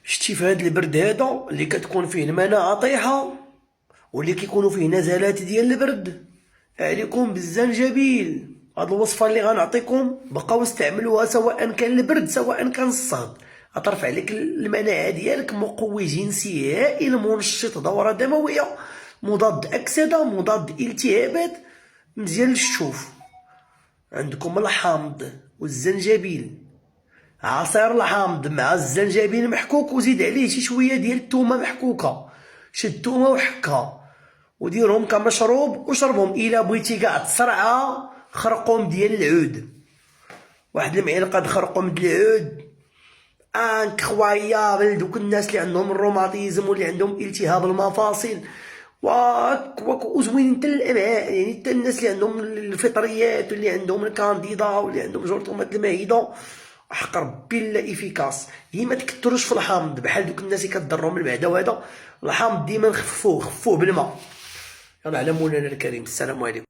شتي في هاد البرد هذا اللي كتكون فيه المناعة طايحة واللي كيكونوا فيه نزلات ديال البرد، عليكم بالزنجبيل. هاد الوصفة اللي غنعطيكم بقاو استعملوها سواء كان البرد سواء كان الصهد، غترفع لك المناعة ديالك، مقوي جنسي هائل، منشط دورة دموية، مضاد أكسدة، مضاد التهابات، مزيان للشوف. عندكم الحامض والزنجبيل، عصير الحامض مع الزنجبيل محكوك وزيد عليه شي شويه ديال الثومه محكوكه، شد الثومه وحكها وديرهم كمشروب وشربهم. الا بغيتي كاع تسرعها خرقوم ديال العود، واحد المعلقه د خرقوم ديال العود انكرويابل. دوك الناس اللي عندهم الروماتيزم واللي عندهم التهاب المفاصل وزوين حتى الامعاء، يعني حتى الناس اللي عندهم الفطريات واللي عندهم الكانديدا واللي عندهم جرثومات المعده، حق ربي لا افيكاس. هي ما تكثروش في الحامض بحال دوك الناس اللي كضرهم المعده، وهذا الحامض ديما خفوه بالماء. يلا على مولانا الكريم، السلام عليكم.